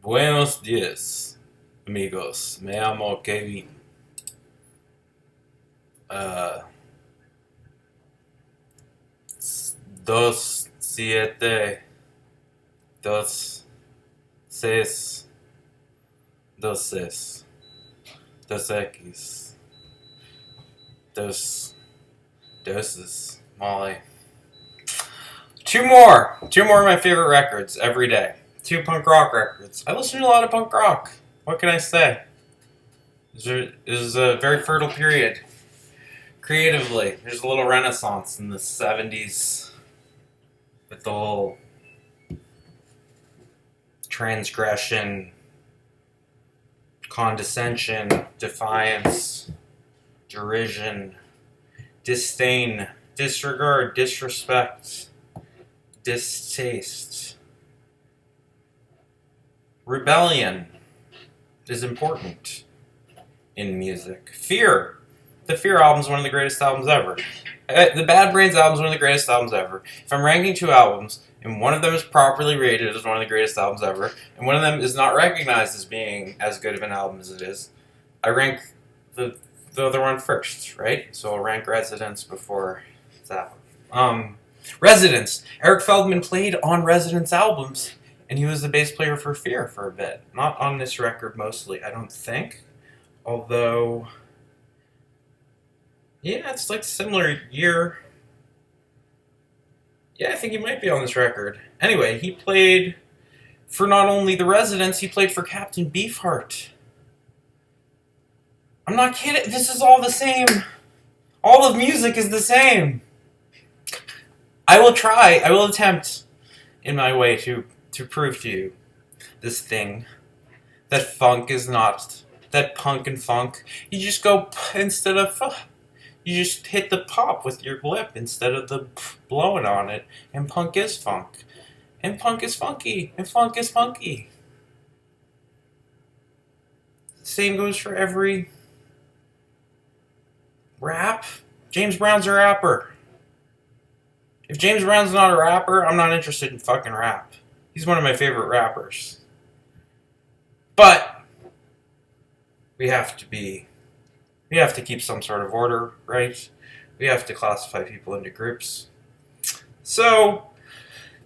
Buenos dias, amigos. Me llamo Kevin. Uh, dos, siete, dos, seis, dos, seis, dos X, dos, doses, Molly. Two more of my favorite records every day. Two punk rock records. I listen to a lot of punk rock. What can I say? It was a very fertile period. Creatively, there's a little renaissance in the 70s with the whole transgression, condescension, defiance, derision, disdain, disregard, disrespect, distaste. Rebellion is important in music. Fear. The Fear album is one of the greatest albums ever. The Bad Brains album is one of the greatest albums ever. If I'm ranking two albums, and one of them is properly rated as one of the greatest albums ever, and one of them is not recognized as being as good of an album as it is, I rank the other one first, right? So I'll rank Residence before that one. Residence. Eric Feldman played on Residence albums, and he was the bass player for Fear for a bit. Not on this record mostly, I don't think. Although, yeah, it's like a similar year. Yeah, I think he might be on this record. Anyway, he played for not only the Residents, he played for Captain Beefheart. I'm not kidding. This is all the same. All of music is the same. I will try. I will attempt in my way to prove to you this thing that funk is not that punk and funk. You just go instead of you just hit the pop with your lip instead of the blowing on it. And punk is funk. And punk is funky. And funk is funky. Same goes for every rap. James Brown's a rapper. If James Brown's not a rapper, I'm not interested in fucking rap. He's one of my favorite rappers. But we have to keep some sort of order, right? We have to classify people into groups. So,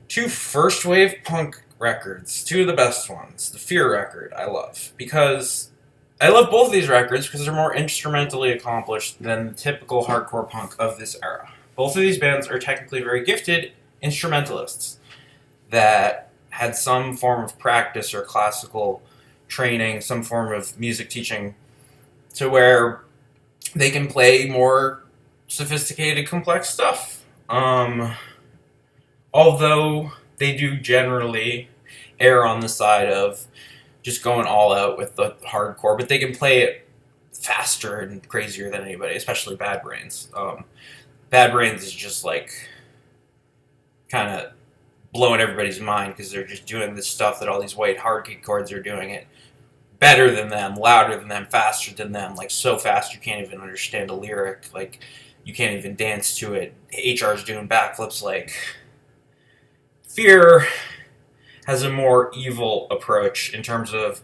two first wave punk records, two of the best ones. The Fear record, I love. Because I love both of these records because they're more instrumentally accomplished than the typical hardcore punk of this era. Both of these bands are technically very gifted instrumentalists that had some form of practice or classical training, some form of music teaching, to where they can play more sophisticated, complex stuff. Although they do generally err on the side of just going all out with the hardcore, but they can play it faster and crazier than anybody, especially Bad Brains. Bad Brains is just like kind of blowing everybody's mind because they're just doing this stuff that all these white hardcore are doing it better than them, louder than them, faster than them, like so fast you can't even understand a lyric, like you can't even dance to it. HR's doing backflips. Like Fear has a more evil approach in terms of,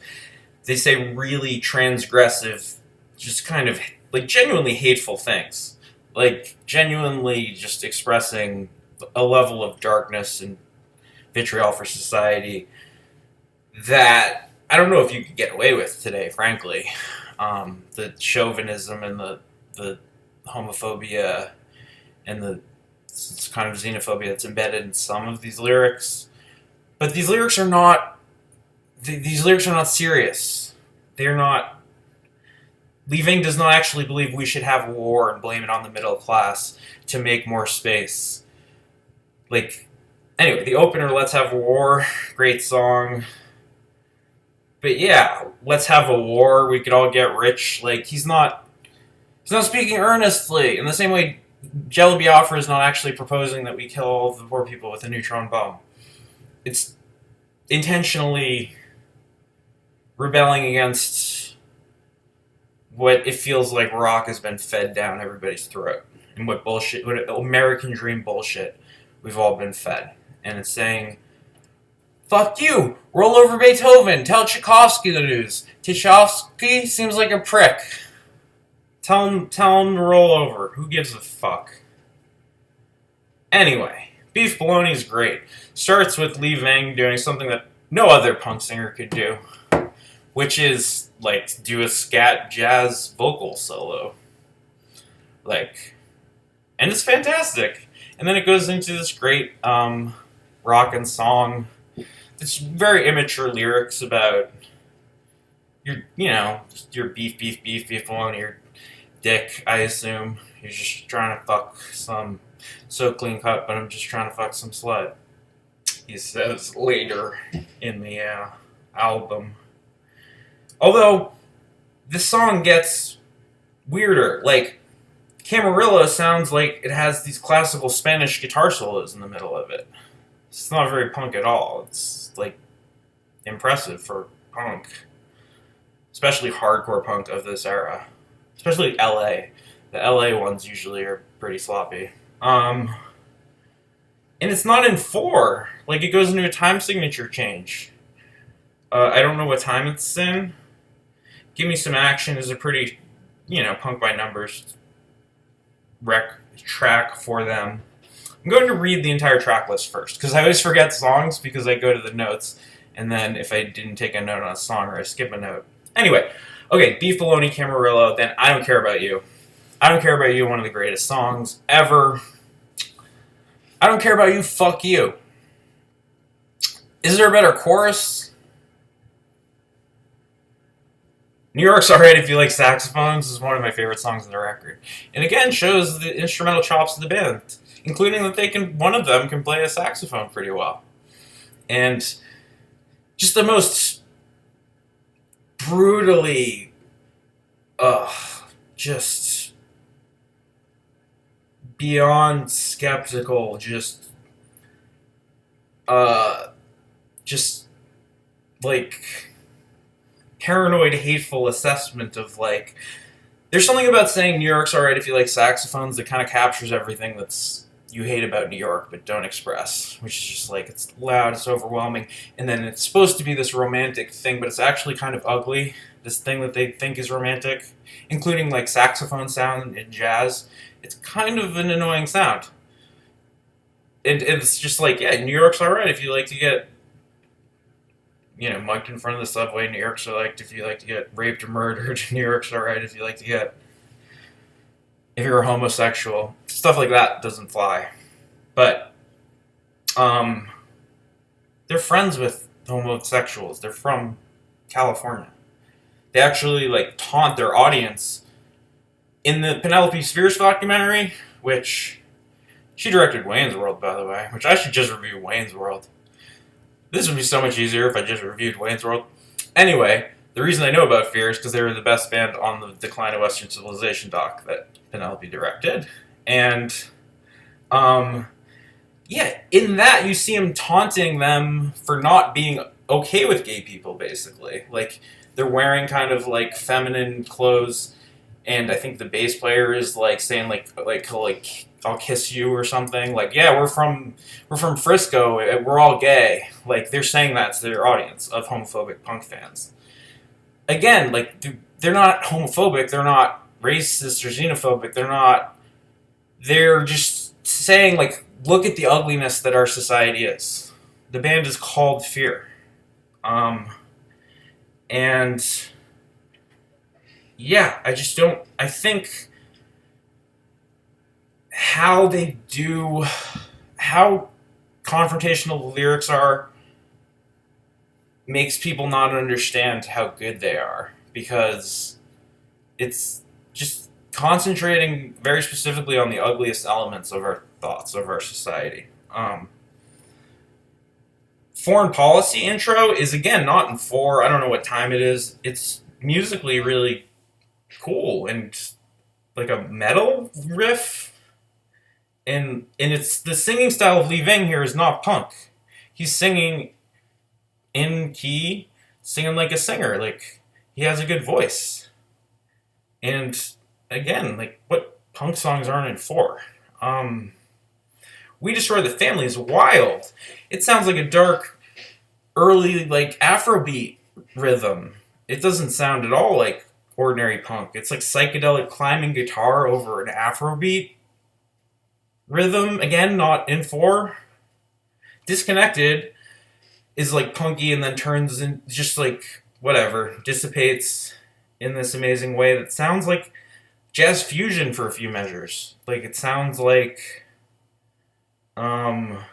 they say really transgressive, just kind of like genuinely hateful things, like genuinely just expressing a level of darkness and vitriol for society that I don't know if you could get away with today, frankly. The chauvinism and the homophobia and the kind of xenophobia that's embedded in some of these lyrics. But these lyrics are not serious. They're not. Livin does not actually believe we should have war and blame it on the middle class to make more space. Like, anyway, the opener, Let's Have a War, great song. But yeah, let's have a war, we could all get rich. Like, he's not speaking earnestly. In the same way, Jello Biafra is not actually proposing that we kill all the poor people with a neutron bomb. It's intentionally rebelling against what it feels like rock has been fed down everybody's throat. And what American dream bullshit we've all been fed. And it's saying, Fuck you! Roll over Beethoven! Tell Tchaikovsky the news! Tchaikovsky seems like a prick. Tell him to roll over. Who gives a fuck? Anyway, Beef Bologna's great. Starts with livin doing something that no other punk singer could do, which is, like, do a scat jazz vocal solo. Like, and it's fantastic. And then it goes into this great rockin' song. It's very immature lyrics about your beef bologna, your dick, I assume. You're just trying to fuck some so clean cut, but I'm just trying to fuck some slut. He says later in the album. Although, this song gets weirder. Like, Camarilla sounds like it has these classical Spanish guitar solos in the middle of it. It's not very punk at all. It's, like, impressive for punk. Especially hardcore punk of this era. Especially LA. The LA ones usually are pretty sloppy. And it's not in 4. Like, it goes into a time signature change. I don't know what time it's in. Give Me Some Action is a pretty, punk by numbers track for them. I'm going to read the entire track list first, because I always forget songs because I go to the notes, and then if I didn't take a note on a song or I skip a note. Anyway, okay, Beef Bologna, Camarillo, then I Don't Care About You. I Don't Care About You, one of the greatest songs ever. I Don't Care About You, fuck you. Is there a better chorus? New York's Alright If You Like Saxophones is one of my favorite songs on the record. And again, shows the instrumental chops of the band, including that one of them can play a saxophone pretty well. And just the most brutally, just beyond skeptical, just like paranoid, hateful assessment of, like, there's something about saying New York's alright if you like saxophones that kind of captures everything that's you hate about New York but don't express, which is just like, it's loud, it's overwhelming, and then it's supposed to be this romantic thing, but it's actually kind of ugly, this thing that they think is romantic, including, like, saxophone sound and jazz. It's kind of an annoying sound. It's just like, yeah, New York's alright if you like to get, mugged in front of the subway. New York's alright if you like to get raped or murdered. New York's alright if you like to get, if you're a homosexual. Stuff like that doesn't fly. But, they're friends with homosexuals. They're from California. They actually, like, taunt their audience. In the Penelope Spears documentary, which she directed Wayne's World, by the way, which I should just review Wayne's World. This would be so much easier if I just reviewed Wayne's World. Anyway, the reason I know about Fear is because they were the best band on the Decline of Western Civilization doc that Penelope directed. And, yeah, in that you see him taunting them for not being okay with gay people, basically. Like, they're wearing kind of, like, feminine clothes, and I think the bass player is, like, saying, like, I'll kiss you or something. Like, yeah, we're from Frisco. We're all gay. Like, they're saying that to their audience of homophobic punk fans. Again, like, they're not homophobic. They're not racist or xenophobic. They're just saying, like, look at the ugliness that our society is. The band is called Fear. And yeah, I think how confrontational the lyrics are makes people not understand how good they are, because it's just concentrating very specifically on the ugliest elements of our thoughts, of our society. Foreign Policy intro is, again, not in 4. I don't know what time it is. It's musically really cool and like a metal riff. And it's the singing style of Li Ving here is not punk. He's singing in key, singing like a singer. Like, he has a good voice. And again, like, what punk songs aren't in 4? We Destroy the Family is wild. It sounds like a dark early, like, Afrobeat rhythm. It doesn't sound at all like ordinary punk. It's like psychedelic climbing guitar over an Afrobeat rhythm. Again, not in 4. Disconnected is like punky and then turns in just like whatever, dissipates in this amazing way that sounds like jazz fusion for a few measures. Like it sounds like then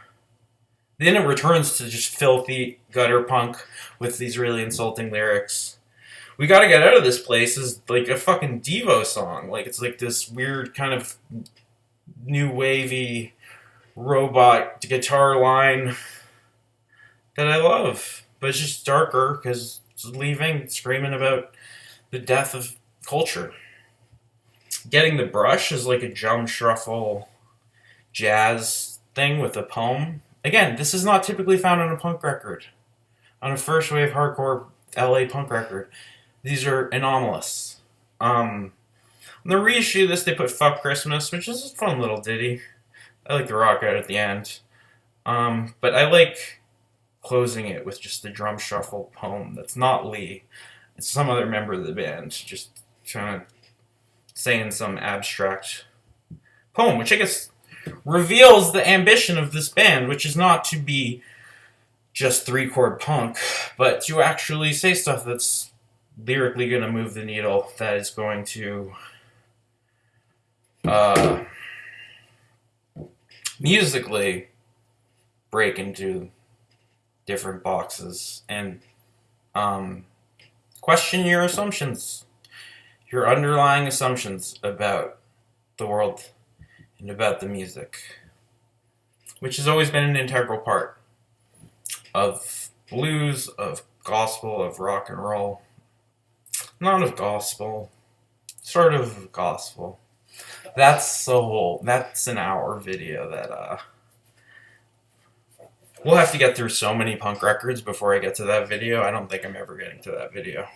it returns to just filthy gutter punk with these really insulting lyrics. We Gotta Get Out of This Place is like a fucking Devo song. Like it's like this weird kind of new wavy robot guitar line that I love. But it's just darker because it's leaving, screaming about the death of culture. Getting the Brush is like a jump shuffle jazz thing with a poem. Again, this is not typically found on a punk record. On a first wave hardcore LA punk record. These are anomalous. On the reissue of this, they put Fuck Christmas, which is a fun little ditty. I like the rock out at the end. But I like closing it with just the drum shuffle poem that's not Lee. It's some other member of the band just trying to saying some abstract poem, which I guess reveals the ambition of this band, which is not to be just 3-chord punk, but to actually say stuff that's lyrically going to move the needle, that is going to musically break into different boxes and question your assumptions, your underlying assumptions about the world and about the music, which has always been an integral part of blues, of gospel, of rock and roll. Not of gospel, sort of gospel. That's an hour video that we'll have to get through so many punk records before I get to that video. I don't think I'm ever getting to that video.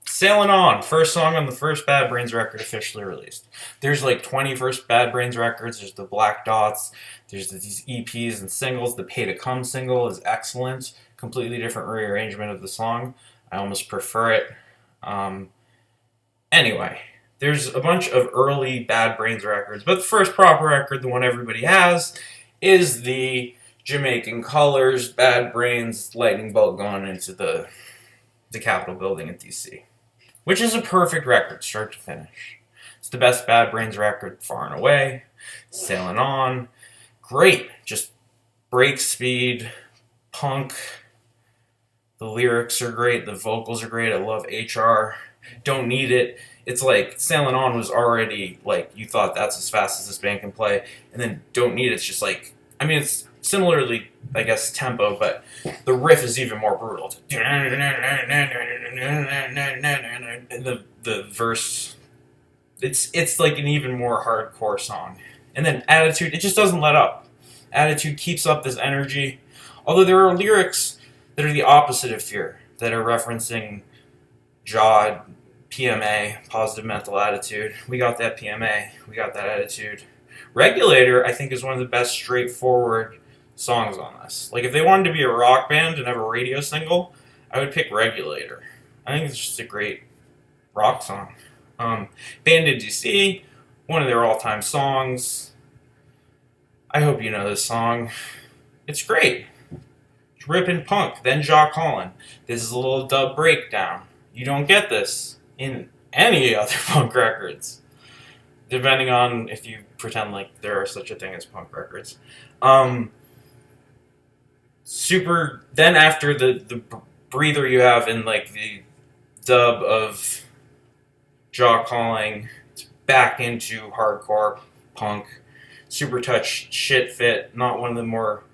Sailing On, first song on the first Bad Brains record officially released. There's like 20 first Bad Brains records. There's the Black Dots. There's these EPs and singles. The Pay to Come single is excellent. Completely different rearrangement of the song. I almost prefer it. Anyway, there's a bunch of early Bad Brains records, but the first proper record, the one everybody has, is the Jamaican Colors Bad Brains lightning bolt going into the Capitol building in DC, which is a perfect record, start to finish. It's the best Bad Brains record far and away. Sailing On, great, just break speed, punk. The lyrics are great, the vocals are great. I love HR. Don't Need It. It's like Sailing On was already like you thought that's as fast as this band can play, and then Don't Need It's just like, I mean, it's similarly, I guess, tempo, but the riff is even more brutal. And the verse, it's like an even more hardcore song. And then Attitude, it just doesn't let up. Attitude keeps up this energy, although there are lyrics that are the opposite of Fear, that are referencing Jod, PMA, positive mental attitude. We got that PMA, we got that attitude. Regulator, I think, is one of the best straightforward songs on this. Like, if they wanted to be a rock band and have a radio single, I would pick Regulator. I think it's just a great rock song. Band in DC, one of their all-time songs. I hope you know this song. It's great. It's ripping punk. Then Jock Collin. This is a little dub breakdown. You don't get this in any other punk records, depending on if you pretend like there are such a thing as punk records. Then after the breather you have in like the dub of Jaw Calling, it's back into hardcore punk. Super Touch, Shit Fit, not one of the more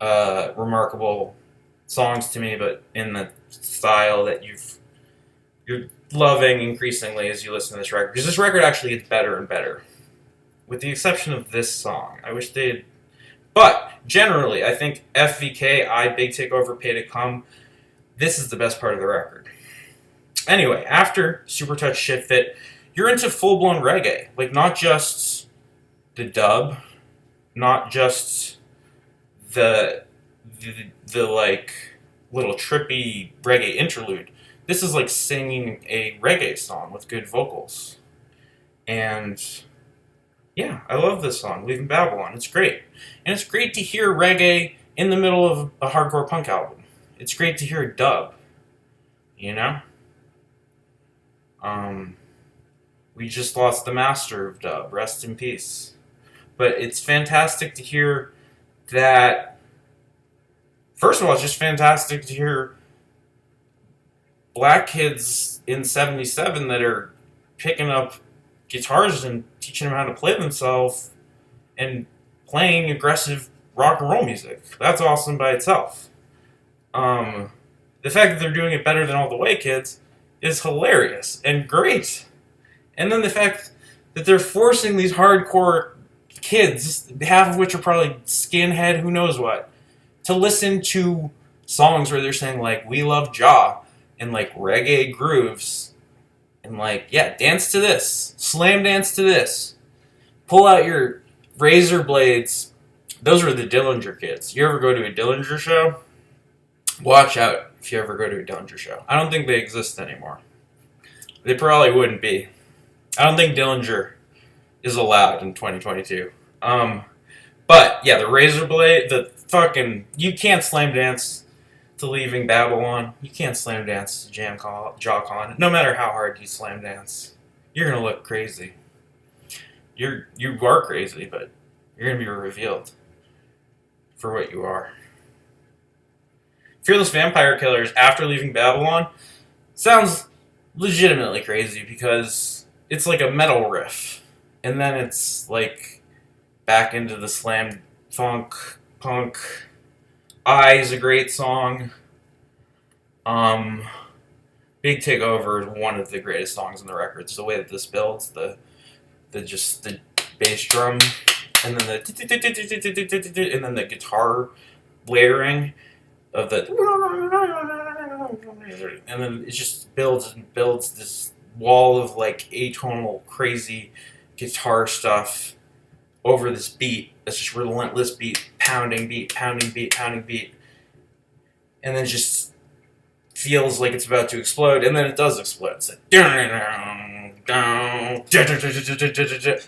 remarkable songs to me, but in the style that you're loving increasingly as you listen to this record. Because this record actually gets better and better. With the exception of this song. I wish they'd... But, generally, I think FVK, Big Takeover, Pay to Come, this is the best part of the record. Anyway, after Super Touch, Shit Fit, you're into full-blown reggae. Like, not just the dub, not just the the like little trippy reggae interlude. This is like singing a reggae song with good vocals. And yeah, I love this song, Leaving Babylon. It's great. And it's great to hear reggae in the middle of a hardcore punk album. It's great to hear dub, you know? We just lost the master of dub. Rest in peace. But it's fantastic to hear that. First of all, it's just fantastic to hear black kids in '77 that are picking up guitars and teaching them how to play themselves and playing aggressive rock and roll music. That's awesome by itself. The fact that they're doing it better than all the white kids is hilarious and great. And then the fact that they're forcing these hardcore kids, half of which are probably skinhead, who knows what, to listen to songs where they're saying, like, we love Jah, and, like, reggae grooves, and, like, yeah, dance to this, slam dance to this, pull out your razor blades. Those were the Dillinger kids. You ever go to a Dillinger show? Watch out if you ever go to a Dillinger show. I don't think they exist anymore. They probably wouldn't be. I don't think Dillinger is allowed in 2022. But yeah, the razor blade, the fucking, you can't slam dance to Leaving Babylon. You can't slam dance to Jaw Con. No matter how hard you slam dance, you're gonna look crazy. You are crazy, but you're gonna be revealed for what you are. Fearless Vampire Killers after Leaving Babylon sounds legitimately crazy because it's like a metal riff, and then it's like back into the slam funk punk. I is a great song. Big Takeover is one of the greatest songs on the record. It's the way that this builds, the bass drum, and then the guitar layering of the, and then it just builds and builds this wall of like atonal crazy guitar stuff over this beat. That's just relentless beat, pounding beat, pounding beat, pounding beat, and then just feels like it's about to explode, and then it does explode. It's like,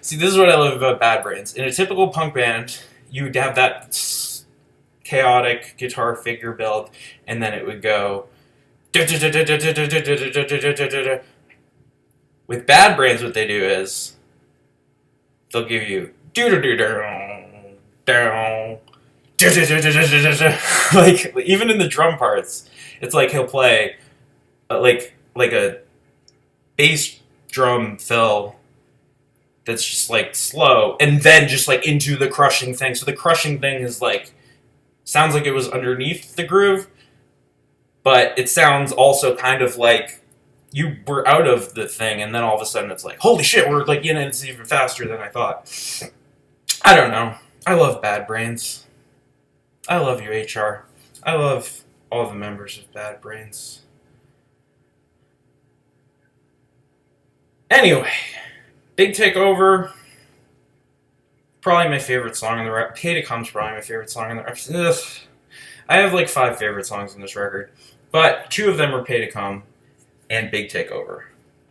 see, this is what I love about Bad Brains. In a typical punk band, you would have that chaotic guitar figure build, and then it would go. With Bad Brains, what they do is they'll give you like, even in the drum parts, it's like he'll play like a bass drum fill that's just like slow, and then just like into the crushing thing. So the crushing thing is like, sounds like it was underneath the groove, but it sounds also kind of like you were out of the thing, and then all of a sudden it's like, holy shit, we're like in it, it's even faster than I thought. I don't know. I love Bad Brains. I love you, HR. I love all the members of Bad Brains. Anyway, Big Takeover, probably my favorite song on the record. Pay to Come's probably my favorite song on the record. I have like 5 favorite songs on this record, but 2 of them are Pay to Come and Big Takeover.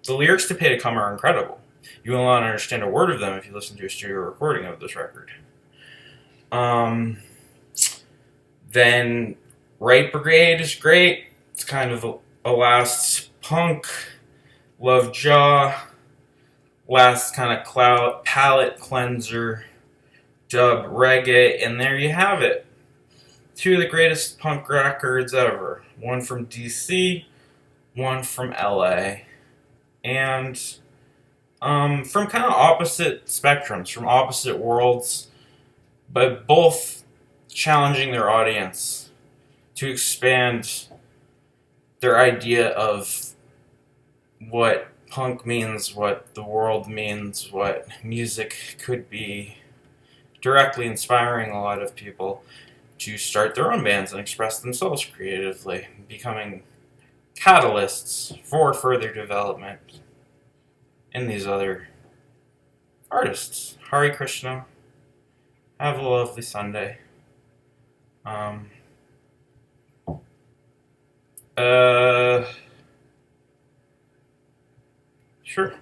The lyrics to Pay to Come are incredible. You will not understand a word of them if you listen to a studio recording of this record. Then Right Brigade is great. It's kind of a last punk, Love Jaw, last kind of palate cleanser, dub reggae, and there you have it. 2 of the greatest punk records ever. One from DC, one from LA. And from kind of opposite spectrums, from opposite worlds, but both challenging their audience to expand their idea of what punk means, what the world means, what music could be, directly inspiring a lot of people to start their own bands and express themselves creatively, becoming catalysts for further development in these other artists. Hare Krishna. Have a lovely Sunday. Uh, sure.